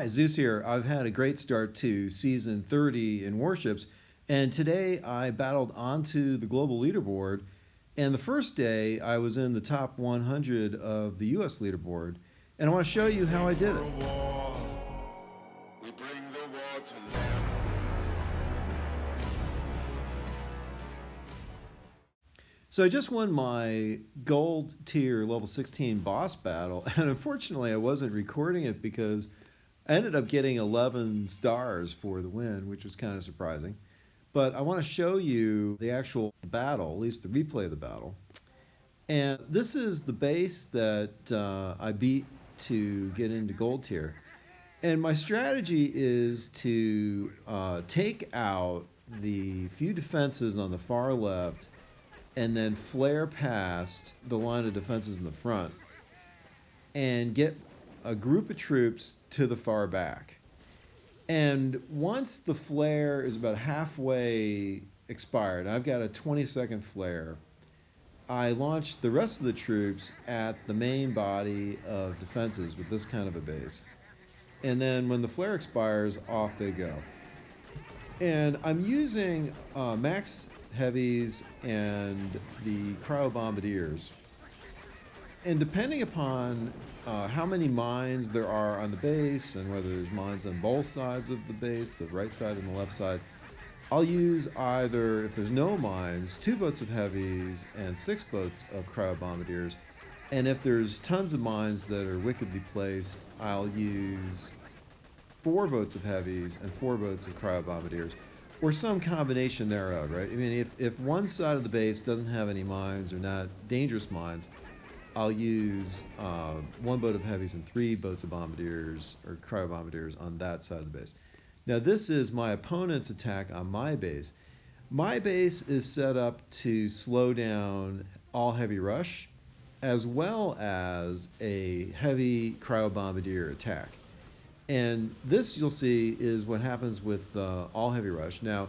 Hi, Zeus here. I've had a great start to season 30 in Warships, and today I battled onto the global leaderboard. And the first day I was in the top 100 of the US leaderboard, and I want to show you how I did it. So I just won my gold tier level 16 boss battle, and unfortunately I wasn't recording it because I ended up getting 11 stars for the win, which was kind of surprising. But I want to show you the actual battle, at least the replay of the battle. And this is the base that I beat to get into gold tier. And my strategy is to take out the few defenses on the far left and then flare past the line of defenses in the front and get a group of troops to the far back. And once the flare is about halfway expired, I've got a 20-second flare, I launch the rest of the troops at the main body of defenses with this kind of a base. And then when the flare expires, off they go. And I'm using max heavies and the Cryobombardiers. And depending upon how many mines there are on the base and whether there's mines on both sides of the base, the right side and the left side, I'll use either, if there's no mines, 2 boats of heavies and 6 boats of Cryobombardiers. And if there's tons of mines that are wickedly placed, I'll use 4 boats of heavies and 4 boats of Cryobombardiers, or some combination thereof, right? I mean, if one side of the base doesn't have any mines or not dangerous mines, I'll use 1 boat of heavies and 3 boats of bombardiers or Cryobombardiers on that side of the base. Now this is my opponent's attack on my base. My base is set up to slow down all heavy rush as well as a heavy Cryobombardier attack. And this, you'll see, is what happens with all heavy rush. Now,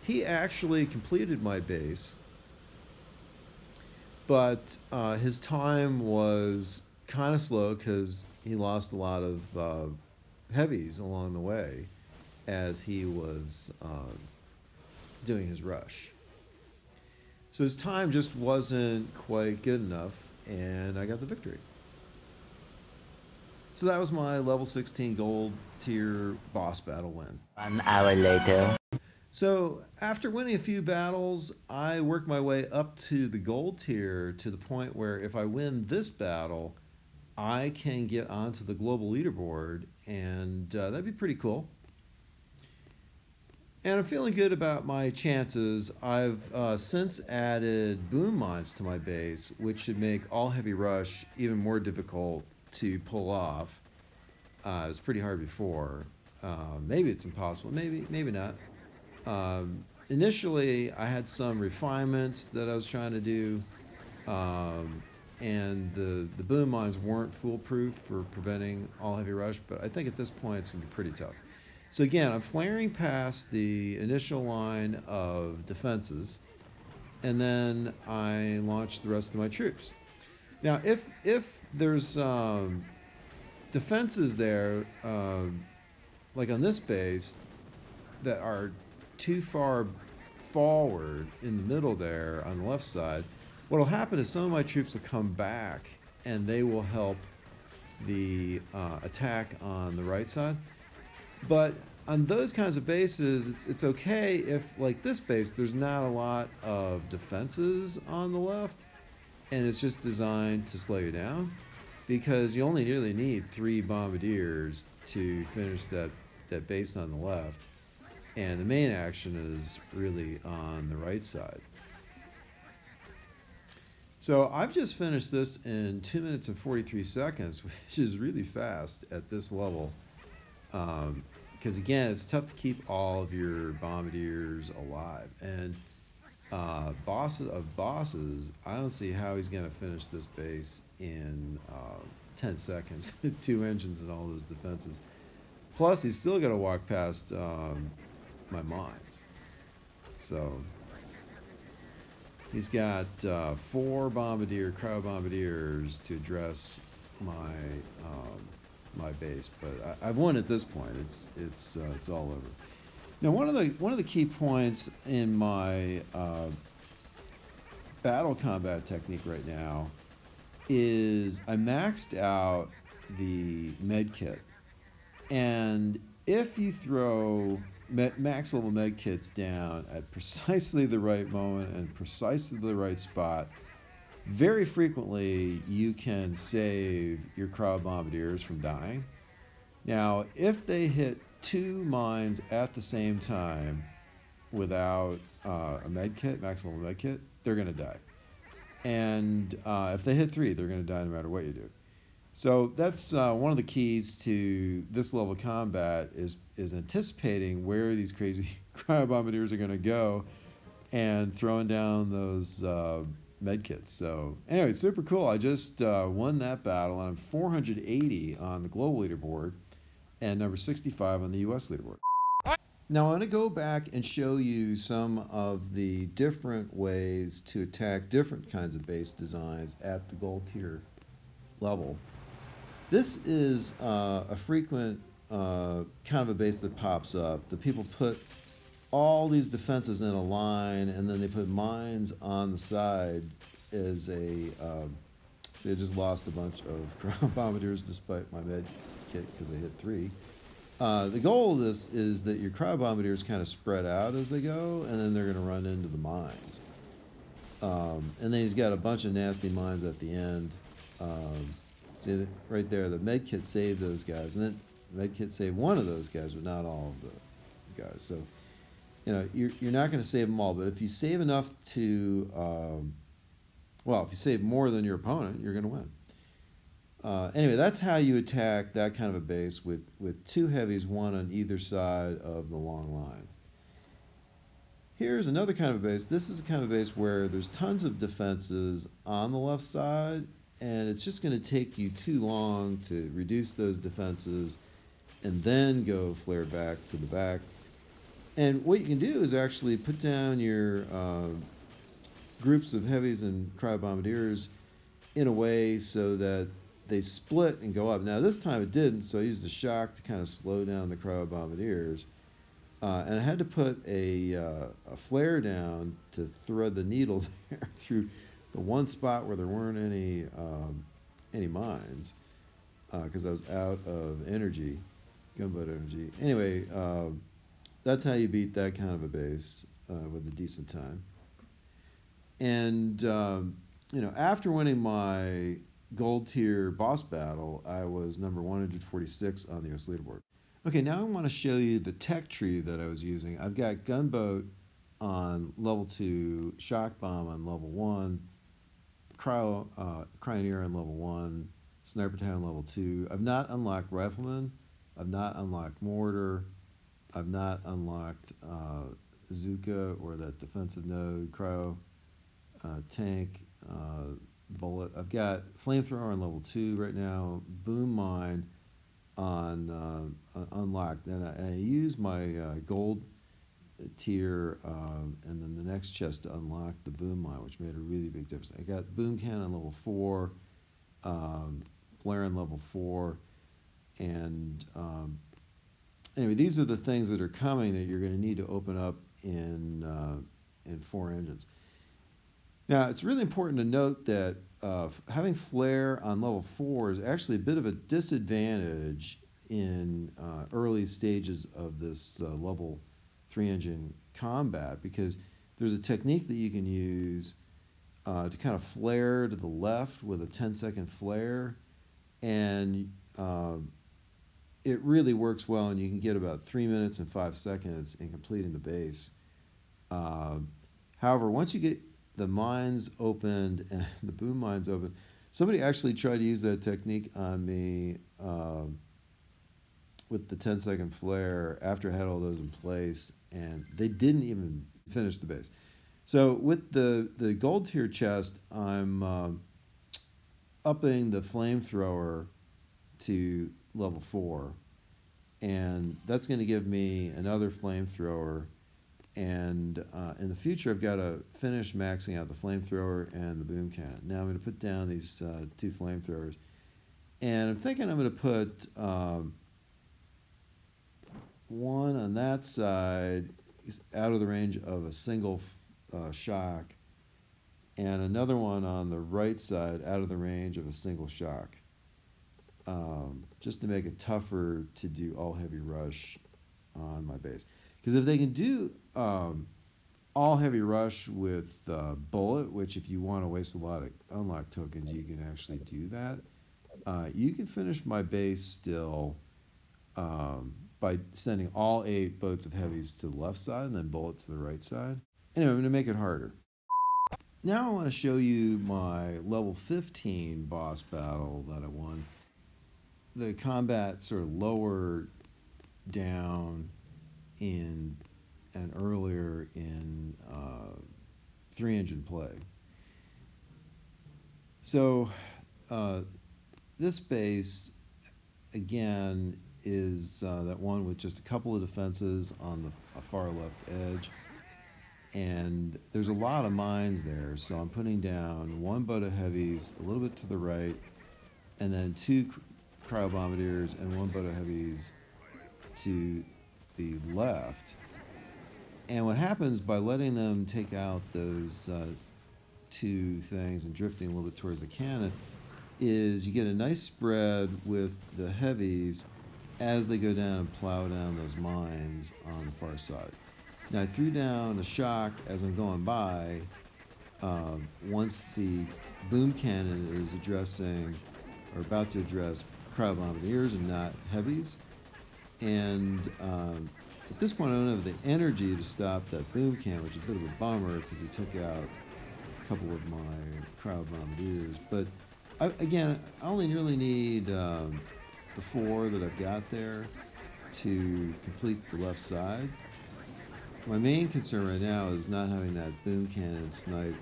he actually completed my base, but his time was kind of slow because he lost a lot of heavies along the way as he was doing his rush. So his time just wasn't quite good enough, and I got the victory. So that was my level 16 gold tier boss battle win. 1 hour later. So after winning a few battles, I worked my way up to the gold tier to the point where if I win this battle, I can get onto the global leaderboard, and that'd be pretty cool. And I'm feeling good about my chances. I've since added boom mines to my base, which should make all heavy rush even more difficult to pull off. It was pretty hard before. Maybe it's impossible. Maybe not. Initially, I had some refinements that I was trying to do, and the boom mines weren't foolproof for preventing all heavy rush, but I think at this point it's going to be pretty tough. So again, I'm flaring past the initial line of defenses, and then I launch the rest of my troops. Now, if there's defenses there, like on this base, that are too far forward in the middle there on the left side, what will happen is some of my troops will come back and they will help the attack on the right side. But on those kinds of bases, it's okay if, like this base, there's not a lot of defenses on the left, and it's just designed to slow you down, because you only really need 3 bombardiers to finish that base on the left, and the main action is really on the right side. So I've just finished this in 2 minutes and 43 seconds, which is really fast at this level. Because again, it's tough to keep all of your bombardiers alive. And bosses, I don't see how he's going to finish this base in 10 seconds with 2 engines and all those defenses. Plus, he's still got to walk past my mines. So he's got 4 Cryobombardiers to address my my base, but I've won at this point. It's all over. Now, one of the key points in my battle combat technique right now is I maxed out the med kit, and if you throw max level med kits down at precisely the right moment and precisely the right spot, very frequently you can save your Cryobombardiers from dying. Now, if they hit 2 mines at the same time without a med kit, max level med kit, they're going to die. And if they hit 3, they're going to die no matter what you do. So that's one of the keys to this level of combat is anticipating where these crazy Cryobombardiers are going to go and throwing down those med kits. So anyway, super cool. I just won that battle, and I'm 480 on the global leaderboard and number 65 on the US leaderboard. Now I want to go back and show you some of the different ways to attack different kinds of base designs at the gold tier level. This is a frequent kind of a base that pops up. The people put all these defenses in a line, and then they put mines on the side as a. See, I just lost a bunch of ground bombardiers despite my med kit because I hit 3. The goal of this is that your Cryobombardiers kind of spread out as they go, and then they're going to run into the mines. And then he's got a bunch of nasty mines at the end. See, right there, the med kit saved those guys, and then the med kit saved one of those guys, but not all of the guys. So, you know, you're not going to save them all, but if you save enough to, well, if you save more than your opponent, you're going to win. Anyway, that's how you attack that kind of a base with 2 heavies, 1 on either side of the long line. Here's another kind of base. This is a kind of base where there's tons of defenses on the left side, and it's just going to take you too long to reduce those defenses and then go flare back to the back. And what you can do is actually put down your groups of heavies and Cryobombardiers in a way so that they split and go up. Now this time it didn't, so I used the shock to kind of slow down the Cryobombardiers. And I had to put a flare down to thread the needle there through the one spot where there weren't any mines, because I was out of energy, gunboat energy. Anyway, that's how you beat that kind of a base with a decent time. And you know, after winning my gold tier boss battle, I was number 146 on the US leaderboard. Okay, now I want to show you the tech tree that I was using. I've got gunboat on level 2, shock bomb on level 1, cryoneer on level 1, sniper tower on level 2. I've not unlocked rifleman. I've not unlocked mortar. I've not unlocked Zuka or that defensive node, cryo tank, bullet. I've got flamethrower on level 2 right now, boom mine on unlocked. And I use my gold tier and then the next chest to unlock the boom mine, which made a really big difference. I got boom cannon on level 4, flare on level 4, and anyway, these are the things that are coming that you're going to need to open up in 4 engines. Now, it's really important to note that having flare on level 4 is actually a bit of a disadvantage in early stages of this level 3 engine combat, because there's a technique that you can use to kind of flare to the left with a 10-second flare, and it really works well, and you can get about 3 minutes and 5 seconds in completing the base. However, once you get the mines opened and the boom mines open, somebody actually tried to use that technique on me with the 10-second flare after I had all those in place, and they didn't even finish the base. So with the gold tier chest, I'm upping the flamethrower to level 4, and that's going to give me another flamethrower. And in the future, I've got to finish maxing out the flamethrower and the boom cannon. Now I'm going to put down these 2 flamethrowers. And I'm thinking I'm going to put one on that side out of the range of a single shock, and another one on the right side out of the range of a single shock, just to make it tougher to do all heavy rush on my base. Because if they can do all heavy rush with bullet, which if you want to waste a lot of unlock tokens, you can actually do that. You can finish my base still by sending all 8 boats of heavies to the left side and then bullet to the right side. Anyway, I'm going to make it harder. Now I want to show you my level 15 boss battle that I won. The combat sort of lower down in and earlier in 3-engine play. So this base, again, is that one with just a couple of defenses on the far left edge. And there's a lot of mines there, so I'm putting down 1 boat of heavies a little bit to the right, and then 2 cryobombardiers and 1 boat of heavies to the left. And what happens by letting them take out those 2 things and drifting a little bit towards the cannon is you get a nice spread with the heavies as they go down and plow down those mines on the far side. Now I threw down a shock as I'm going by. Once the boom cannon is addressing or about to address cryobombardiers and not heavies, and at this point I don't have the energy to stop that boom cannon, which is a bit of a bummer because he took out a couple of my cryobombardiers. But again, I only really need the 4 that I've got there to complete the left side. My main concern right now is not having that boom cannon snipe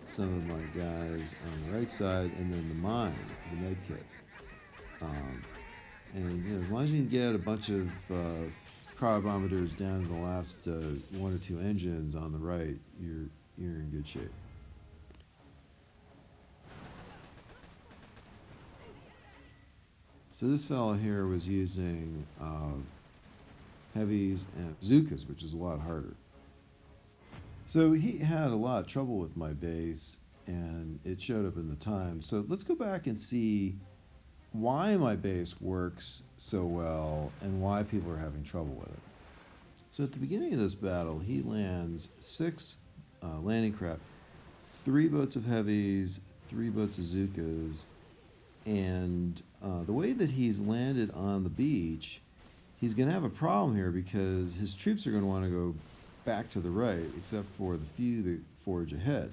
some of my guys on the right side, and then the mines, the med kit. And you know, as long as you can get a bunch of cryobombardiers down to the last 1 or 2 engines on the right, you're in good shape. So this fellow here was using heavies and bazookas, which is a lot harder. So he had a lot of trouble with my base, and it showed up in the time. So let's go back and see why my base works so well and why people are having trouble with it. So at the beginning of this battle, he lands 6 landing craft, 3 boats of heavies, 3 boats of bazookas, and the way that he's landed on the beach, he's going to have a problem here because his troops are going to want to go back to the right, except for the few that forge ahead.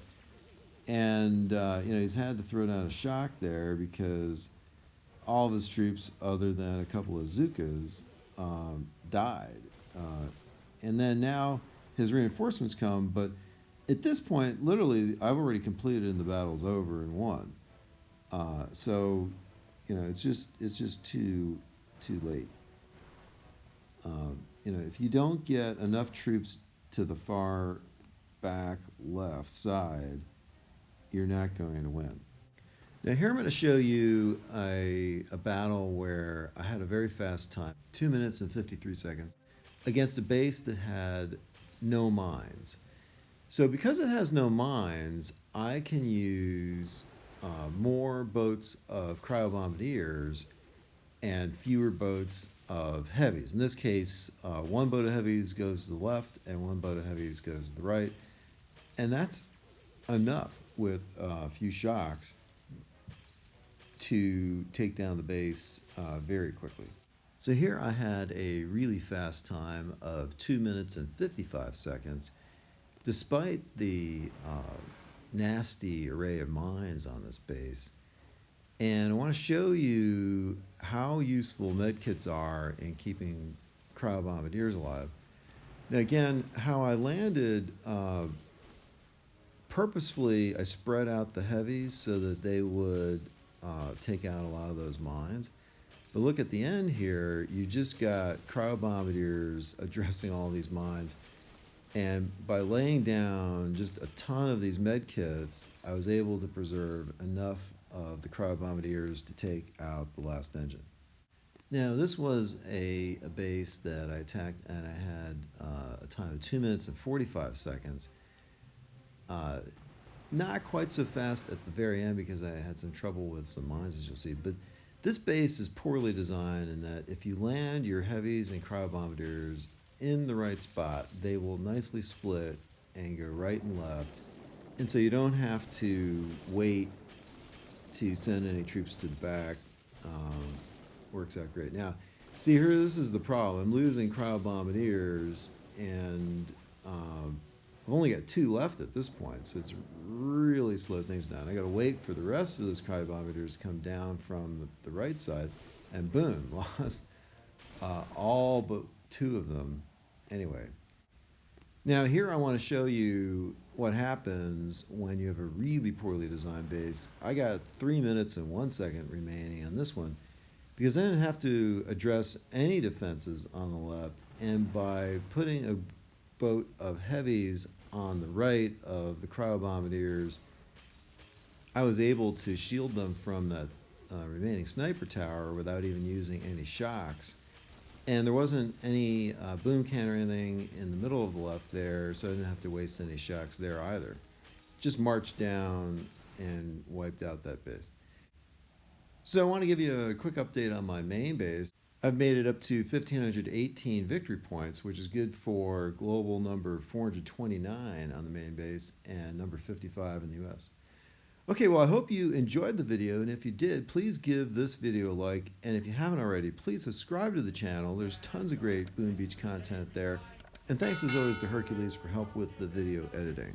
And you know, he's had to throw down a shock there because all of his troops, other than a couple of Zookas, died. And then now his reinforcements come, but at this point, literally, I've already completed and the battle's over and won. So, you know, it's just too late. You know, if you don't get enough troops to the far back left side, you're not going to win. Now here I'm going to show you a battle where I had a very fast time, 2 minutes and 53 seconds, against a base that had no mines. So because it has no mines, I can use more boats of cryobombardiers and fewer boats of heavies. In this case, 1 boat of heavies goes to the left and 1 boat of heavies goes to the right. And that's enough with a few shocks to take down the base very quickly. So here I had a really fast time of 2 minutes and 55 seconds, despite the nasty array of mines on this base. And I want to show you how useful medkits are in keeping cryobombardiers alive. Now again, how I landed, purposefully I spread out the heavies so that they would take out a lot of those mines. But look at the end here, you just got cryobombardiers addressing all these mines. And by laying down just a ton of these med kits, I was able to preserve enough of the Cryobombardiers to take out the last engine. Now, this was a base that I attacked, and I had a time of 2 minutes and 45 seconds. Not quite so fast at the very end because I had some trouble with some mines, as you'll see. But this base is poorly designed in that if you land your heavies and Cryobombardiers in the right spot, they will nicely split and go right and left. And so you don't have to wait to send any troops to the back. Works out great. Now, see here, this is the problem. I'm losing Cryobombardiers, and I've only got 2 left at this point, so it's really slowed things down. I got to wait for the rest of those Cryobombardiers to come down from the right side, and boom, lost all but 2 of them. Anyway, now here I want to show you what happens when you have a really poorly designed base. I got 3 minutes and 1 second remaining on this one, because I didn't have to address any defenses on the left, and by putting a boat of heavies on the right of the Cryobombardiers, I was able to shield them from that remaining sniper tower without even using any shocks. And there wasn't any boom cannon or anything in the middle of the left there, so I didn't have to waste any shocks there either. Just marched down and wiped out that base. So I want to give you a quick update on my main base. I've made it up to 1,518 victory points, which is good for global number 429 on the main base and number 55 in the US. Okay, well, I hope you enjoyed the video, and if you did, please give this video a like, and if you haven't already, please subscribe to the channel. There's tons of great Boom Beach content there. And thanks as always to Hercules for help with the video editing.